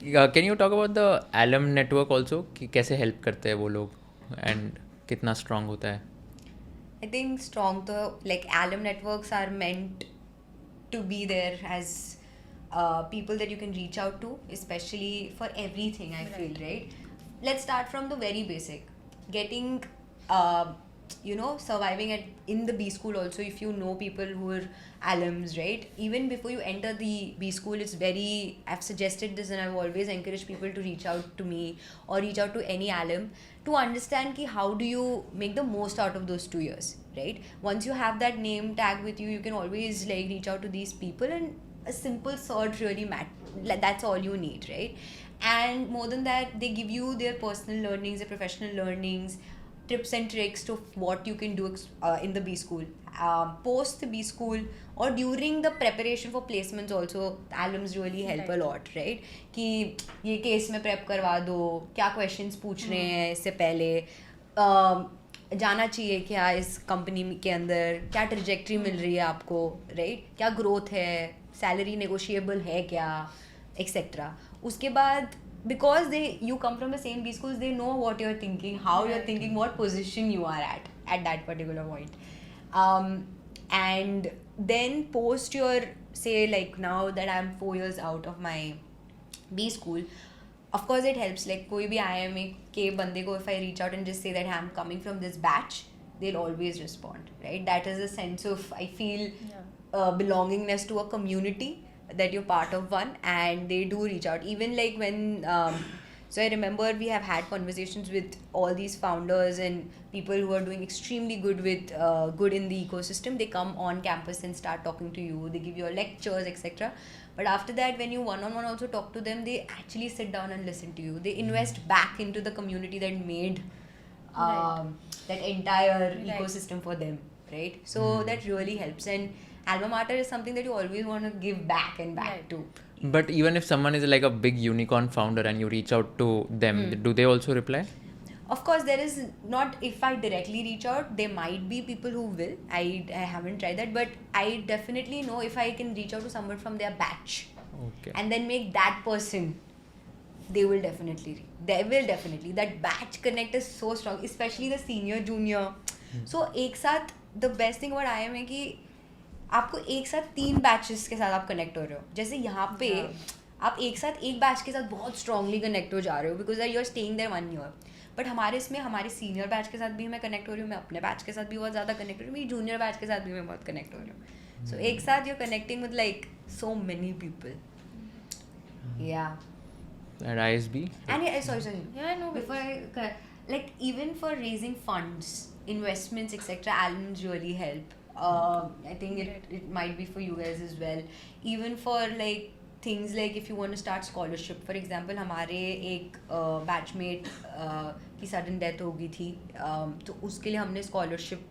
Can you talk about the alum network also कि कैसे help करते हैं वो लोग एंड कितना स्ट्रांग होता है? I think strong though, like alum networks are meant to be there as people that you can reach out to, especially for everything. I feel right. Let's start from the very basic. Getting, uh, surviving at in the B school also. If you know people who are alums, right? Even before you enter the B school, it's very. I've suggested this, and I've always encouraged people to reach out to me or reach out to any alum to understand ki how do you make the most out of those 2 years, right? Once you have that name tag with you, you can always like reach out to these people, and a simple search really that's all you need, right? And more than that, they give you their personal learnings, their professional learnings, tips and tricks to what you can do in the B school, post the B school, or during the preparation for placements also. Alums really help a lot, right? कि ये case में prep करवा दो, क्या questions पूछ रहे हैं इससे पहले, जाना चाहिए क्या इस कंपनी के अंदर, क्या ट्रिजेक्ट्री मिल रही है आपको, राइट? क्या ग्रोथ है, सैलरी नेगोशिएबल है क्या, एक्सेट्रा. उसके बाद because you come from the same B schools, they know what you're thinking, how you're thinking, what position you are at that particular point. And then post your, say like now that I'm 4 years out of my B school, of course it helps. Like कोई भी IMA के बंदे को, if I reach out and just say that I'm coming from this batch, they'll always respond, right? That is a sense of, I feel, belongingness to a community, that you're part of one, and they do reach out. Even like when so I remember we have had conversations with all these founders and people who are doing extremely good with good in the ecosystem. They come on campus and start talking to you, they give you lectures, etc. But after that, when you one-on-one also talk to them, they actually sit down and listen to you. They invest back into the community that made that entire ecosystem for them, right? So that really helps. And alma mater is something that you always want to give back and back to. But even if someone is like a big unicorn founder and you reach out to them, do they also reply? Of course, there is not, if I directly reach out, there might be people who will. I haven't tried that, but I definitely know if I can reach out to someone from their batch and then make that person, they will definitely. That batch connect is so strong, especially the senior, junior. So, एक साथ, the best thing about IM है कि आपको एक साथ 3 batches के साथ आप कनेक्ट हो रहे हो. जैसे यहाँ पे आप एक साथ एक बैच के साथ बहुत स्ट्रांगली कनेक्ट हो जा रहे हो because you are staying there 1 year. But हमारे इसमें हमारे सीनियर बैच के साथ भी मैं कनेक्ट हो रही हूँ, मैं अपने बैच के साथ भी बहुत ज़्यादा कनेक्ट हो रही हूँ, मेरी जूनियर बैच के साथ भी मैं बहुत कनेक्ट हो रही हूँ. सो एक साथ you are connecting with like so many people. या At ISB? And sorry. Yeah, no. Before like even for raising funds, investments, etc., alums really help. I think it might be for you guys as well. Even for like things like if you want to start scholarship, for example, हमारे एक batchmate की sudden death हो गई थी, तो उसके लिए हमने scholarship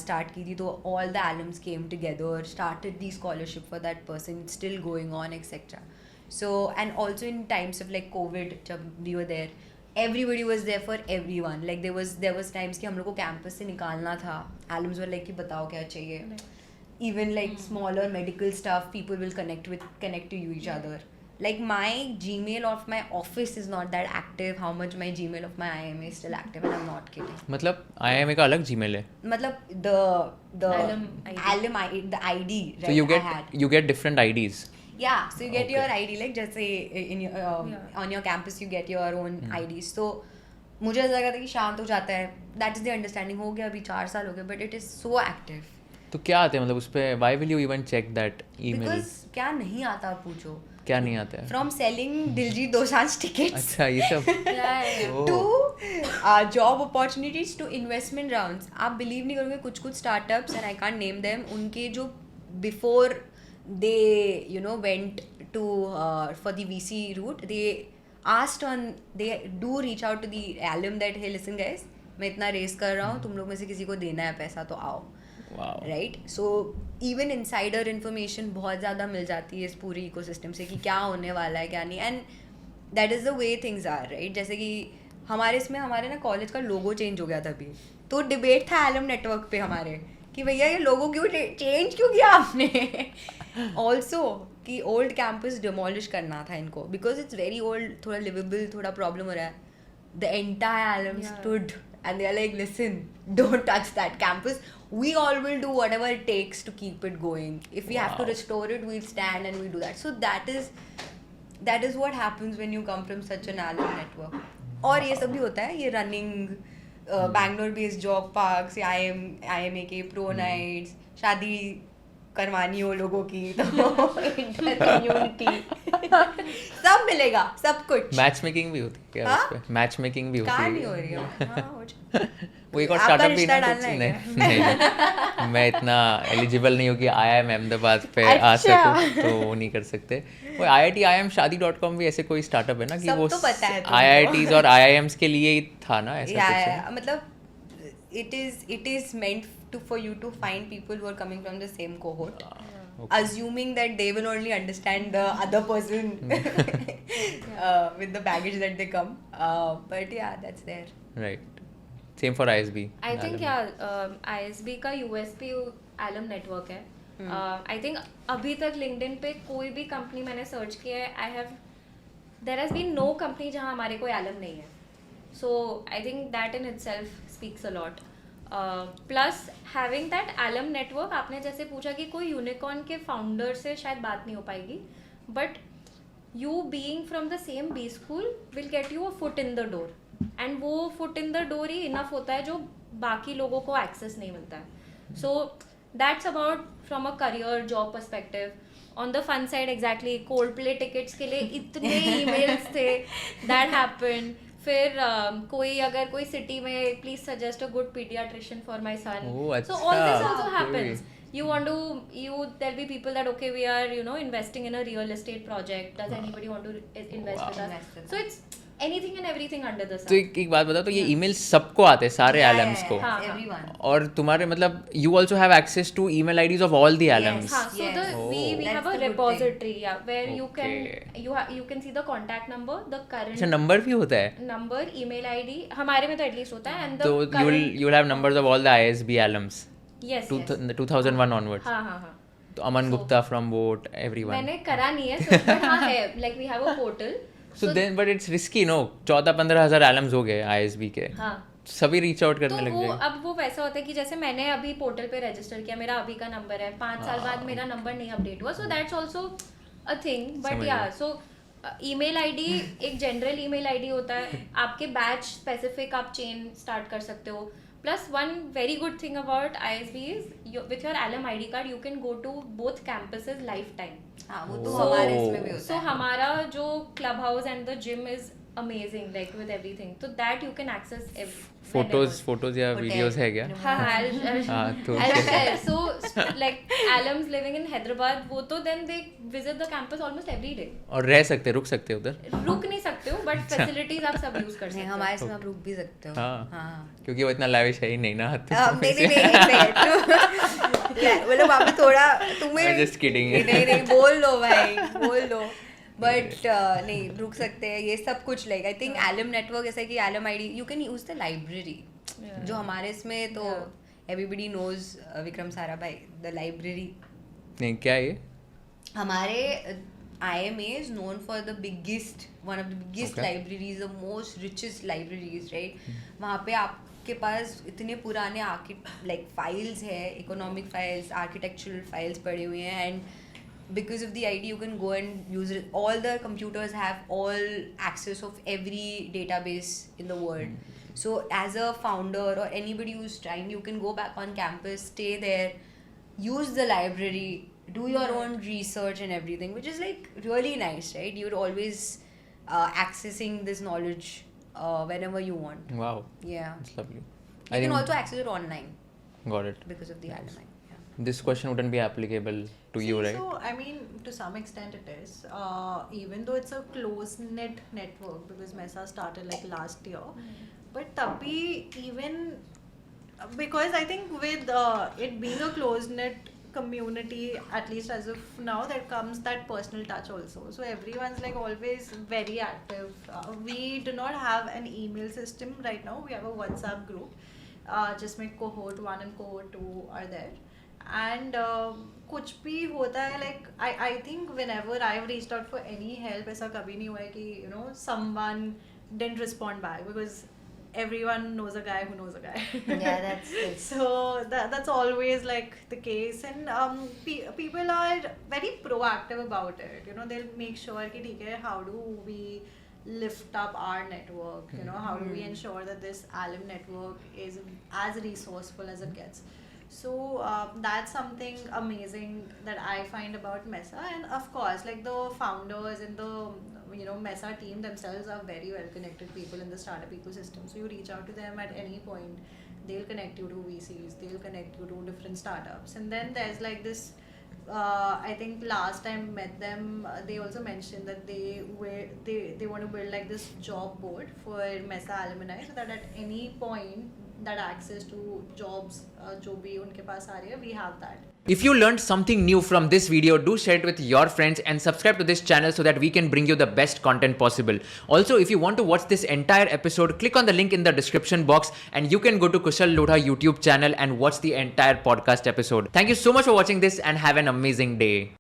start की थी. तो all the alums came together, started the scholarship for that person. It's still going on, etc. So, and also in times of like COVID, जब we were there, everybody was there for everyone. Like there was times कि हम लोग को campus से निकालना था. Alums were like कि बताओ क्या चाहिए. Even like smaller medical stuff, people will connect to you each other. Like my Gmail of my office is not that active. How much my Gmail of my IMA is still active, and I'm not kidding. मतलब IMA का अलग Gmail है? मतलब the alum ID, the ID, right? So you get different IDs. Yeah, so you get your ID, like जैसे in your on your campus you get your own IDs. So मुझे ऐसा लगा था कि शांत हो जाता है. That is the understanding. हो गया अभी 4 साल हो गए, but it is so active. तो क्या आते हैं मतलब उस पे? Why will you even check that email? Because क्या नहीं आता आप पूछो. क्या नहीं आता है? From selling Diljit Dosanjh tickets. अच्छा ये सब. To job opportunities to investment rounds. आप believe नहीं करोगे, कुछ startups and I can't name them, उनके जो before they went to for the VC route, they do reach out to the alum that hey listen guys, मैं इतना race कर रहा हूँ, तुम लोग में से किसी को देना है पैसा तो आओ. Right. So even insider information बहुत ज़्यादा मिल जाती है इस पूरी इकोसिस्टम से कि क्या होने वाला है क्या नहीं. And that is the way things are, right. जैसे कि हमारे ना कॉलेज का लोगो चेंज हो गया था अभी, तो डिबेट था एलम नेटवर्क पे हमारे कि भैया ये लोगो क्यों चेंज क्यों किया आपने. ऑल्सो कि ओल्ड कैंपस डिमोलिश करना था इनको बिकॉज इट्स वेरी ओल्ड, थोड़ा लिवेबल, थोड़ा प्रॉब्लम हो रहा है. The entire alum stood and they are like, listen, don't touch that campus. We all will do whatever it takes to keep it going. If we have to restore it, we'll stand and we'll do that. So that is what happens when you come from such an alum network. और ये सब भी होता है, ये running Bangalore based job parks या IMA के pro nights, शादी करवानी हो लोगों की तो इंटर कम्युनिटी सब मिलेगा, सब कुछ. मैच मेकिंग भी होती है क्या? उस पे मैच मेकिंग भी होती कहाँ है? नहीं हो रही है? हाँ, हो जाए. वो एक और आपका स्टार्टअप भी रिश्ता ना डालना कुछ है नहीं, नहीं मैं इतना एलिजिबल नहीं हूँ कि IIM अहमदाबाद पे आ सकूँ, तो वो नहीं कर सकते. वो IIM Shaadi.com भी ऐसे कोई स्टार्टअप है ना कि सब वो तो पता है तुमको. IITs और IIMs के लिए ही था ना, ऐसा कुछ है? मतलब it is meant for you to find people who are coming from the same cohort, assuming that they will only understand the other person with the baggage that they come, but yeah, that's there. Right. Same for ISB. I think ISB का USP alum network है. I think अभी तक LinkedIn पे कोई भी company मैंने search किया है, there has been no company जहाँ हमारे कोई alum नहीं है. So I think that in itself speaks a lot. Plus having that alum network, आपने जैसे पूछा कि कोई यूनिकॉर्न के फाउंडर से शायद बात नहीं हो पाएगी, but you being from the same B school will get you a foot in the door, and वो foot in the door he enough होता है जो बाकी लोगों को access नहीं मिलता है. So that's about from a career job perspective. On the fun side, exactly, Coldplay tickets के लिए इतने emails थे that happened. फिर कोई अगर कोई सिटी में please suggest a good paediatrician for my son. So all this also happens. You want to, there'll be people that, okay, we are, investing in a real estate project. Does anybody want to invest with us? So it's anything and everything under the sun. तो एक बात बताओ, तो ये email सबको आते हैं, सारे एलम्स को? Everyone. और तुम्हारे मतलब you also have access to email IDs of all the alums? हाँ, so we have a repository, where you can see the contact number, the current. अच्छा, नंबर भी होता है? Number, email ID, हमारे में तो at least होता है, and the तो current. you'll have numbers of all the ISB alums? Yes. 2001 onwards? हाँ. तो Aman Gupta from Vote, everyone? मैंने करा नहीं है, but हाँ है, like we have a portal. So then, but it's risky, no? 14-15 हज़ार alums हो गए ISB के. हाँ. सभी रीच आउट करने तो लग वो जाएंगे. अब वो वैसा होता है कि जैसे मैंने अभी पोर्टल पे रजिस्टर किया, मेरा अभी का नंबर है, 5 साल बाद मेरा नंबर नहीं अपडेट हुआ, so that's also a thing. But या, सो ईमेल आईडी एक जनरल ईमेल आईडी होता है, आपके बैच स्पेसिफिक आप चेन स्टार्ट कर सकते हो. Plus one very good thing about ISB is with your alum ID card you can go to both campuses lifetime. हाँ, वो तो हमारे इसमें भी होता है. So हमारा जो clubhouse and the gym is amazing, like with everything. So that you can access photos या वीडियोस है क्या? हाँ, तो I'll share. So like alums living in Hyderabad, वो तो then they visit the campus almost every day. और रह सकते, रुक सकते उधर? रुक नहीं सकते हो, but facilities आप सब यूज कर सकते हो. हमारे इसमें आप रुक भी सकते हो. हाँ, क्योंकि वो इतना लाविश है ही नहीं ना. मतलब वहाँ पे थोड़ा तुम्हें just kidding. नहीं बोल लो भाई, बोल लो. बट नहीं रुक सकते हैं ये सब कुछ. Like I think alum network ऐसा है कि alum ID you can use the library. जो हमारे इसमें तो everybody knows Vikram Sarabhai, the library. नहीं, क्या ये? हमारे IMA is known for the biggest, one of the biggest libraries, the most richest libraries, right? वहाँ पे आपके पास इतने पुराने like files है, economic files, architectural files पड़े हुए हैं, and because of the ID you can go and use it. All the computers have all access of every database in the world. So as a founder or anybody who's trying, you can go back on campus, stay there, use the library, do your own research and everything, which is like really nice, right? You're always accessing this knowledge whenever you want. Wow. Yeah. That's lovely. You can also access it online. Got it. Because of the alumni. Yeah. This question wouldn't be applicable to you, right? So, I mean, to some extent it is. Even though it's a close-knit network, because Mesa started like last year, but tabhi even, because I think with it being a close-knit community, at least as of now, there comes that personal touch also. So everyone's like always very active. We do not have an email system right now. We have a WhatsApp group. Just my cohort 1 and cohort 2 are there. and कुछ भी होता है like I think whenever I've reached out for any help ऐसा कभी नहीं हुआ है कि you know someone didn't respond back because everyone knows a guy who knows a guy. Yeah, that's So that's always like the case, and people are very proactive about it. You know, they'll make sure कि ठीक है, how do we lift up our network? You know, how do we ensure that this alum network is as resourceful as it gets? So that's something amazing that I find about Mesa, and of course, like the founders and the Mesa team themselves are very well connected people in the startup ecosystem. So you reach out to them at any point, they'll connect you to VCs, they'll connect you to different startups, and then there's like this. I think last time I met them, they also mentioned that they want to build like this job board for Mesa alumni, so that at any point that access to jobs जो भी उनके पास आ रही है, we have that. If you learned something new from this video, do share it with your friends and subscribe to this channel so that we can bring you the best content possible. Also, if you want to watch this entire episode, click on the link in the description box and you can go to Kushal Lodha YouTube channel and watch the entire podcast episode. Thank you so much for watching this and have an amazing day.